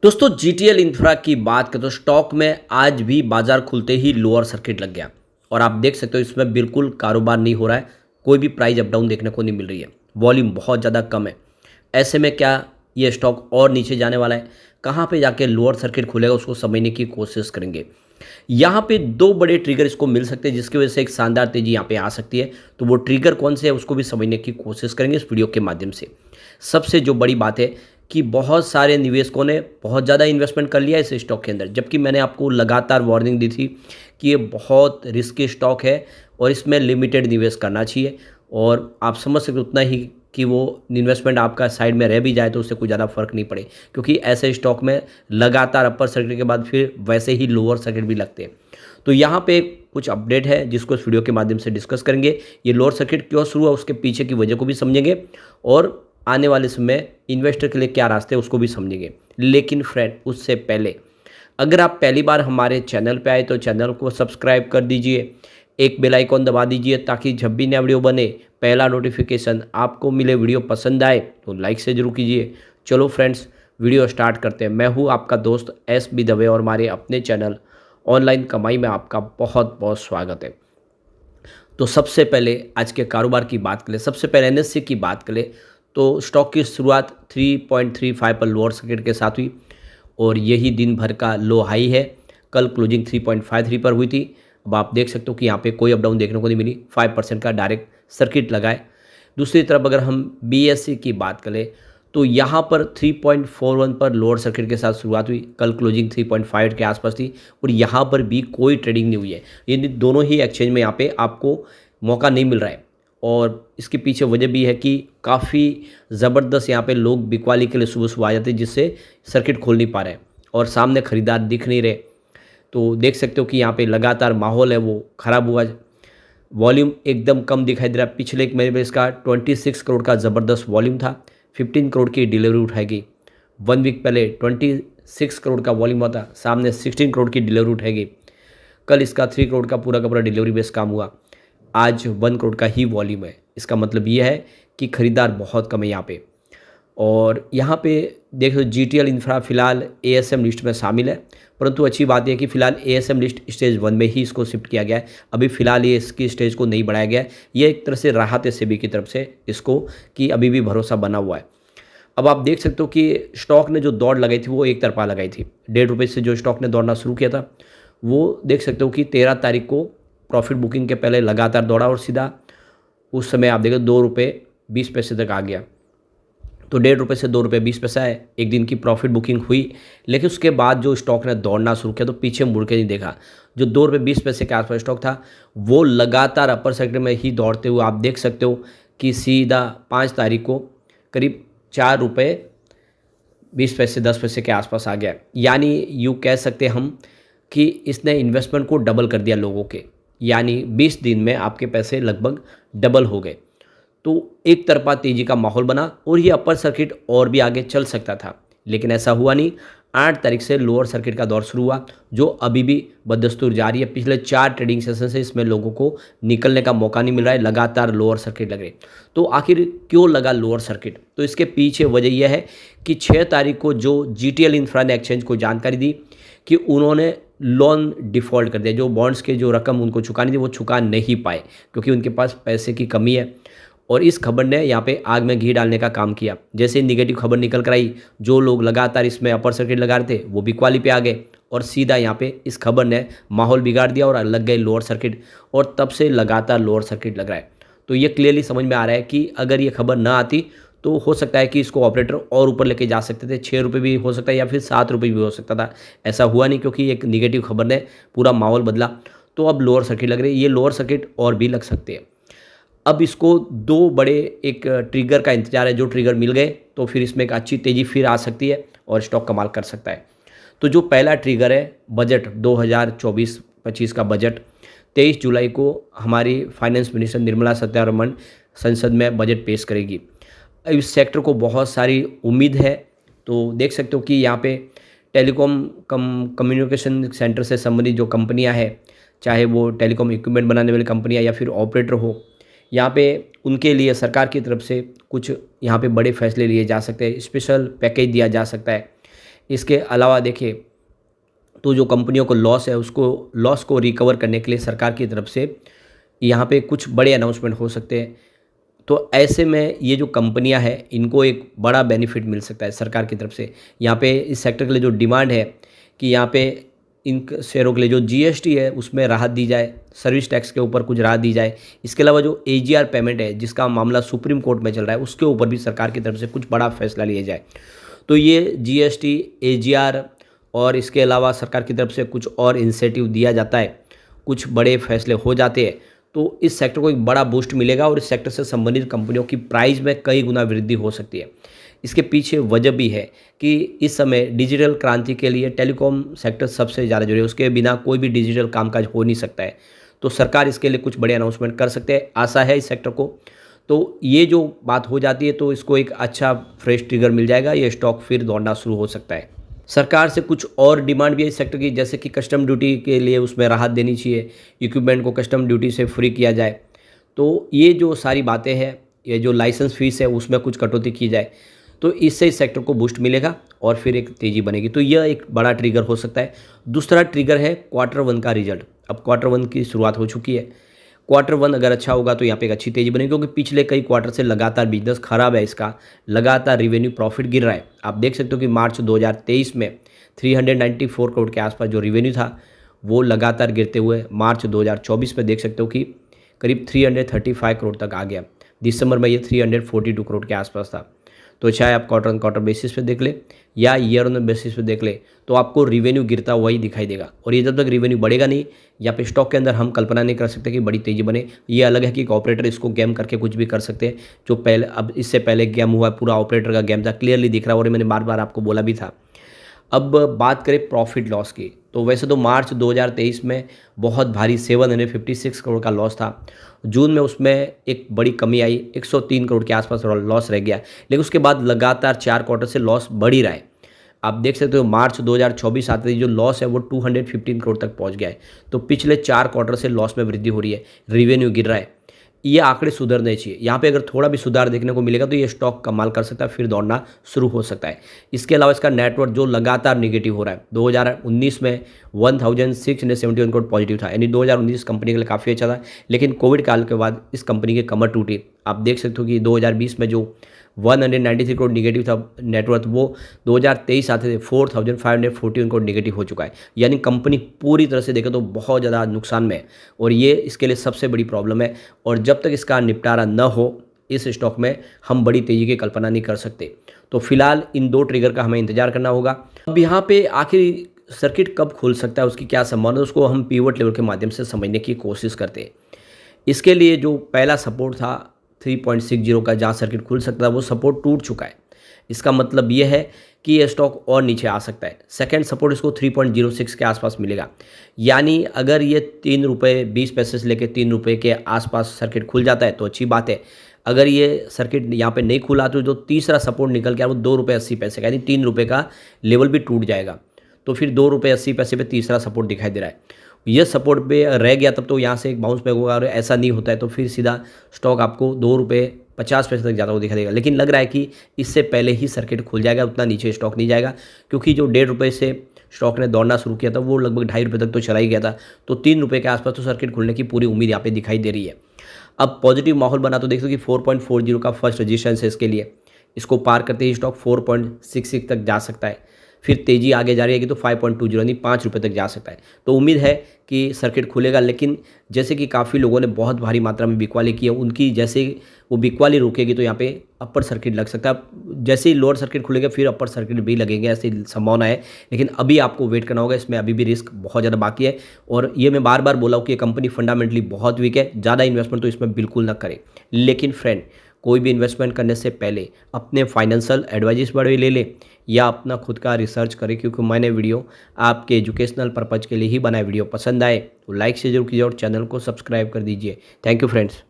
दोस्तों GTL infra की बात करें तो स्टॉक में आज भी बाजार खुलते ही लोअर सर्किट लग गया और आप देख सकते हो इसमें बिल्कुल कारोबार नहीं हो रहा है। कोई भी प्राइस अप डाउन देखने को नहीं मिल रही है। वॉल्यूम बहुत ज़्यादा कम है। ऐसे में क्या ये स्टॉक और नीचे जाने वाला है? कहाँ पे जाके लोअर सर्किट खुलेगा उसको समझने की कोशिश करेंगे। यहाँ पे दो बड़े ट्रिगर इसको मिल सकते हैं जिसकी वजह से एक शानदार तेजी यहाँ पे आ सकती है। तो वो ट्रिगर कौन से है उसको भी समझने की कोशिश करेंगे इस वीडियो के माध्यम से। सबसे जो बड़ी बात है कि बहुत सारे निवेशकों ने बहुत ज़्यादा इन्वेस्टमेंट कर लिया इस स्टॉक के अंदर, जबकि मैंने आपको लगातार वार्निंग दी थी कि ये बहुत रिस्की स्टॉक है और इसमें लिमिटेड निवेश करना चाहिए। और आप समझ सकते उतना ही कि वो इन्वेस्टमेंट आपका साइड में रह भी जाए तो उससे कोई ज़्यादा फर्क नहीं पड़े, क्योंकि ऐसे स्टॉक में लगातार अपर सर्किट के बाद फिर वैसे ही लोअर सर्किट भी लगते हैं। तो यहाँ पे कुछ अपडेट है जिसको इस वीडियो के माध्यम से डिस्कस करेंगे। ये लोअर सर्किट क्यों शुरू हुआ उसके पीछे की वजह को भी समझेंगे और आने वाले समय इन्वेस्टर के लिए क्या रास्ते हैं उसको भी समझेंगे। लेकिन फ्रेंड, उससे पहले अगर आप पहली बार हमारे चैनल पे आए तो चैनल को सब्सक्राइब कर दीजिए, एक बेल आइकॉन दबा दीजिए ताकि जब भी नया वीडियो बने पहला नोटिफिकेशन आपको मिले। वीडियो पसंद आए तो लाइक से जरूर कीजिए। चलो फ्रेंड्स, वीडियो स्टार्ट करते हैं। मैं हूँ आपका दोस्त SB दवे और हमारे अपने चैनल ऑनलाइन कमाई में आपका बहुत बहुत स्वागत है। तो सबसे पहले आज के कारोबार की बात करें, सबसे पहले NSE की बात करें तो स्टॉक की शुरुआत 3.35 पर लोअर सर्किट के साथ हुई और यही दिन भर का लो हाई है। कल क्लोजिंग 3.53 पर हुई थी। अब आप देख सकते हो कि यहाँ पे कोई अप डाउन देखने को नहीं मिली, 5% का डायरेक्ट सर्किट लगा है। दूसरी तरफ अगर हम BSE की बात करें तो यहाँ पर 3.41 पर लोअर सर्किट के साथ शुरुआत हुई। कल क्लोजिंग 3.5 के आसपास थी और यहाँ पर भी कोई ट्रेडिंग नहीं हुई है। ये दोनों ही एक्सचेंज में यहाँ पे आपको मौका नहीं मिल रहा है और इसके पीछे वजह भी है कि काफ़ी ज़बरदस्त यहाँ पे लोग बिकवाली के लिए सुबह सुबह आ जाते हैं, जिससे सर्किट खोल नहीं पा रहे हैं और सामने ख़रीदार दिख नहीं रहे। तो देख सकते हो कि यहाँ पे लगातार माहौल है वो ख़राब हुआ। वॉल्यूम एकदम कम दिखाई दे रहा है। पिछले एक महीने में इसका 26 करोड़ का ज़बरदस्त वॉल्यूम था। 15 करोड़ की डिलीवरी उठाएगी। 1 वीक पहले 26 करोड़ का वॉल्यूम हुआ था, सामने 16 करोड़ की डिलीवरी उठाएगी। कल इसका 3 करोड़ का पूरा डिलीवरी बेस काम हुआ। आज 1 करोड़ का ही वॉल्यूम है। इसका मतलब ये है कि ख़रीदार बहुत कम है यहाँ पे। और यहाँ पे देखो जीटीएल इंफ्रा फिलहाल ASM लिस्ट में शामिल है, परंतु अच्छी बात यह है कि फ़िलहाल ASM लिस्ट स्टेज 1 में ही इसको शिफ्ट किया गया है। अभी फ़िलहाल ये इसकी स्टेज को नहीं बढ़ाया गया है। ये एक तरह से राहत है सेबी की तरफ से इसको कि अभी भी भरोसा बना हुआ है। अब आप देख सकते हो कि स्टॉक ने जो दौड़ लगाई थी वो एक तरफा लगाई थी। ₹1.5 से जो स्टॉक ने दौड़ना शुरू किया था वो देख सकते हो कि 13 तारीख को प्रॉफिट बुकिंग के पहले लगातार दौड़ा और सीधा उस समय आप देखो ₹2.20 तक आ गया। तो ₹1.5 से ₹2.20 है। एक दिन की प्रॉफिट बुकिंग हुई, लेकिन उसके बाद जो स्टॉक ने दौड़ना शुरू किया तो पीछे मुड़ के नहीं देखा। जो ₹2.20 के आसपास स्टॉक था वो लगातार अपर सेक्टर में ही दौड़ते हुए आप देख सकते हो कि सीधा 5 तारीख को करीब ₹4.20 10 के आसपास आ गया। यानी यूँ कह सकते हम कि इसने इन्वेस्टमेंट को डबल कर दिया लोगों के, यानी 20 दिन में आपके पैसे लगभग डबल हो गए। तो एक तरफा तेजी का माहौल बना और ये अपर सर्किट और भी आगे चल सकता था, लेकिन ऐसा हुआ नहीं। 8 तारीख से लोअर सर्किट का दौर शुरू हुआ जो अभी भी बदस्तूर जारी है। पिछले 4 ट्रेडिंग सेशन से इसमें लोगों को निकलने का मौका नहीं मिल रहा है, लगातार लोअर सर्किट लग रहे। तो आखिर क्यों लगा लोअर सर्किट? तो इसके पीछे वजह यह है कि 6 तारीख को जो जीटीएल इंफ्रा ने एक्सचेंज को जानकारी दी कि उन्होंने लोन डिफ़ॉल्ट कर दिया। जो बॉन्ड्स के जो रकम उनको चुकानी थी वो चुका नहीं पाए क्योंकि उनके पास पैसे की कमी है। और इस खबर ने यहाँ पे आग में घी डालने का काम किया। जैसे निगेटिव खबर निकल कर आई, जो लोग लगातार इसमें अपर सर्किट लगा रहे थे वो बिकवाली पे आ गए और सीधा यहाँ पे इस खबर ने माहौल बिगाड़ दिया और लग गए लोअर सर्किट और तब से लगातार लोअर सर्किट लग रहा है। तो ये क्लियरली समझ में आ रहा है कि अगर ये खबर ना आती तो हो सकता है कि इसको ऑपरेटर और ऊपर लेके जा सकते थे। ₹6 भी हो सकता है या फिर ₹7 भी हो सकता था। ऐसा हुआ नहीं क्योंकि एक निगेटिव खबर ने पूरा माहौल बदला। तो अब लोअर सर्किट लग रही है। ये लोअर सर्किट और भी लग सकते हैं। अब इसको 2 बड़े एक ट्रिगर का इंतजार है। जो ट्रिगर मिल गए तो फिर इसमें एक अच्छी तेज़ी फिर आ सकती है और स्टॉक कमाल कर सकता है। तो जो पहला ट्रिगर है बजट 2024-25 का बजट, 23 जुलाई को हमारी फाइनेंस मिनिस्टर निर्मला सीतारमण संसद में बजट पेश करेगी। इस सेक्टर को बहुत सारी उम्मीद है। तो देख सकते हो कि यहाँ पे टेलीकॉम कम्युनिकेशन सेंटर से संबंधित जो कंपनियाँ हैं, चाहे वो टेलीकॉम इक्विपमेंट बनाने वाली कंपनियाँ या फिर ऑपरेटर हो, यहाँ पे उनके लिए सरकार की तरफ से कुछ यहाँ पे बड़े फैसले लिए जा सकते हैं। स्पेशल पैकेज दिया जा सकता है। इसके अलावा देखिए, तो जो कंपनियों को लॉस है उसको लॉस को रिकवर करने के लिए सरकार की तरफ से यहाँ पे कुछ बड़े अनाउंसमेंट हो सकते हैं। तो ऐसे में ये जो कंपनियां हैं इनको एक बड़ा बेनिफिट मिल सकता है सरकार की तरफ से। यहाँ पे इस सेक्टर के लिए जो डिमांड है कि यहाँ पे इन शेयरों के लिए जो जीएसटी है उसमें राहत दी जाए, सर्विस टैक्स के ऊपर कुछ राहत दी जाए। इसके अलावा जो एजीआर पेमेंट है जिसका मामला सुप्रीम कोर्ट में चल रहा है उसके ऊपर भी सरकार की तरफ से कुछ बड़ा फैसला लिया जाए। तो ये जीएसटी, एजीआर और इसके अलावा सरकार की तरफ से कुछ और इंसेंटिव दिया जाता है, कुछ बड़े फैसले हो जाते हैं, तो इस सेक्टर को एक बड़ा बूस्ट मिलेगा और इस सेक्टर से संबंधित कंपनियों की प्राइस में कई गुना वृद्धि हो सकती है। इसके पीछे वजह भी है कि इस समय डिजिटल क्रांति के लिए टेलीकॉम सेक्टर सबसे ज़्यादा जरूरी है, उसके बिना कोई भी डिजिटल कामकाज हो नहीं सकता है। तो सरकार इसके लिए कुछ बड़े अनाउंसमेंट कर सकते हैं, आशा है इस सेक्टर को। तो ये जो बात हो जाती है तो इसको एक अच्छा फ्रेश ट्रिगर मिल जाएगा, ये स्टॉक फिर दौड़ना शुरू हो सकता है। सरकार से कुछ और डिमांड भी है इस सेक्टर की, जैसे कि कस्टम ड्यूटी के लिए उसमें राहत देनी चाहिए, इक्विपमेंट को कस्टम ड्यूटी से फ्री किया जाए। तो ये जो सारी बातें हैं, ये जो लाइसेंस फीस है उसमें कुछ कटौती की जाए, तो इससे इस सेक्टर को बूस्ट मिलेगा और फिर एक तेज़ी बनेगी। तो यह एक बड़ा ट्रिगर हो सकता है। दूसरा ट्रिगर है Q1 का रिजल्ट। अब Q1 की शुरुआत हो चुकी है। Q1 अगर अच्छा होगा तो यहाँ पे एक अच्छी तेज़ी बनेगी, क्योंकि पिछले कई क्वार्टर से लगातार बिजनेस खराब है, इसका लगातार रेवेन्यू प्रॉफिट गिर रहा है। आप देख सकते हो कि मार्च 2023 में 394 करोड़ के आसपास जो रेवेन्यू था वो लगातार गिरते हुए मार्च 2024 में देख सकते हो कि करीब 335 करोड़ तक आ गया। दिसंबर में ये 342 करोड़ के आसपास था। तो चाहे आप क्वार्टर ऑन क्वार्टर बेसिस पे देख ले या ईयर ऑन बेसिस पे देख ले, तो आपको रिवेन्यू गिरता हुआ ही दिखाई देगा। और ये जब तक रिवेन्यू बढ़ेगा नहीं, या पे स्टॉक के अंदर हम कल्पना नहीं कर सकते कि बड़ी तेज़ी बने। ये अलग है कि एक ऑपरेटर इसको गेम करके कुछ भी कर सकते हैं, जो पहले अब इससे पहले गेम हुआ पूरा ऑपरेटर का गेम था, क्लियरली दिख रहा है, और मैंने बार बार आपको बोला भी था। अब बात करें प्रॉफिट लॉस की, तो वैसे तो मार्च 2023 में बहुत भारी 756 करोड़ का लॉस था। जून में उसमें एक बड़ी कमी आई, 103 करोड़ के आसपास लॉस रह गया, लेकिन उसके बाद लगातार 4 क्वार्टर से लॉस बढ़ ही रहा है। आप देख सकते हो मार्च 2024 आते ही जो लॉस है वो 215 करोड़ तक पहुंच गया है। तो पिछले 4 क्वार्टर से लॉस में वृद्धि हो रही है, रिवेन्यू गिर रहा है। ये आंकड़े सुधरने चाहिए। यहाँ पे अगर थोड़ा भी सुधार देखने को मिलेगा तो ये स्टॉक कमाल कर सकता है, फिर दौड़ना शुरू हो सकता है। इसके अलावा इसका नेटवर्थ जो लगातार निगेटिव हो रहा है, 2019 में 1671 करोड़ पॉजिटिव था, यानी 2019 कंपनी के लिए काफ़ी अच्छा था। लेकिन कोविड काल के बाद इस कंपनी की कमर टूटी। आप देख सकते हो कि 2020 में जो 193 करोड़ निगेटिव था नेटवर्थ, वो 2023 आते थे 4541 करोड़ निगेटिव हो चुका है। यानी कंपनी पूरी तरह से देखें तो बहुत ज़्यादा नुकसान में है, और ये इसके लिए सबसे बड़ी प्रॉब्लम है। और जब तक इसका निपटारा न हो इस स्टॉक में हम बड़ी तेज़ी की कल्पना नहीं कर सकते। तो फिलहाल इन 2 ट्रिगर का हमें इंतजार करना होगा। अब यहाँ पे आखिर सर्किट कब खुल सकता है, उसकी क्या संभावना है, उसको हम पीवट लेवल के माध्यम से समझने की कोशिश करते हैं। इसके लिए जो पहला सपोर्ट था 3.60 का, जहाँ सर्किट खुल सकता था, वो सपोर्ट टूट चुका है। इसका मतलब ये है कि ये स्टॉक और नीचे आ सकता है। सेकंड सपोर्ट इसको 3.06 के आसपास मिलेगा। यानी अगर ये 3 रुपये 20 पैसे से लेकर 3 रुपये के आसपास सर्किट खुल जाता है तो अच्छी बात है। अगर ये सर्किट यहाँ पे नहीं खुला तो जो तीसरा सपोर्ट निकल के वो 2 रुपये 80 पैसे का, यानी 3 रुपये का लेवल भी टूट जाएगा। तो फिर 2 रुपये 80 पैसे पे तीसरा सपोर्ट दिखाई दे रहा है। ये सपोर्ट पे रह गया तब तो यहाँ से एक बाउंस बैक होगा, और ऐसा नहीं होता है तो फिर सीधा स्टॉक आपको 2 रुपये 50 पैसे तक जाता हुआ दिखाई देगा। लेकिन लग रहा है कि इससे पहले ही सर्किट खुल जाएगा, उतना नीचे स्टॉक नहीं जाएगा, क्योंकि जो 1.5 रुपये से स्टॉक ने दौड़ना शुरू किया था वो लगभग 2.5 रुपये तक तो चला ही गया था। तो 3 रुपये के आसपास तो सर्किट खुलने की पूरी उम्मीद यहाँ पे दिखाई दे रही है। अब पॉजिटिव माहौल बना तो देख सकते कि 4.40 का फर्स्ट रजिस्टेंस है इसके लिए, इसको पार करते ही स्टॉक 4.66 तक जा सकता है। फिर तेज़ी आगे जा रही है कि तो 5.20 यानी 5 रुपये तक जा सकता है। तो उम्मीद है कि सर्किट खुलेगा, लेकिन जैसे कि काफ़ी लोगों ने बहुत भारी मात्रा में बिकवाली की है, उनकी जैसे वो बिकवाली रुकेगी तो यहाँ पे अपर सर्किट लग सकता है। जैसे ही लोअर सर्किट खुलेगा फिर अपर सर्किट भी लगेंगे, ऐसी संभावना है। लेकिन अभी आपको वेट करना होगा, इसमें अभी भी रिस्क बहुत ज़्यादा बाकी है। और ये मैं बार बार बोला हूँ कि ये कंपनी फंडामेंटली बहुत वीक है, ज़्यादा इन्वेस्टमेंट तो इसमें बिल्कुल ना करें। लेकिन फ्रेंड, कोई भी इन्वेस्टमेंट करने से पहले अपने फाइनेंशियल एडवाइस बड़े ले लें या अपना खुद का रिसर्च करें, क्योंकि मैंने वीडियो आपके एजुकेशनल पर्पज़ के लिए ही बनाया। वीडियो पसंद आए तो लाइक से जरूर कीजिए और चैनल को सब्सक्राइब कर दीजिए। Thank you friends.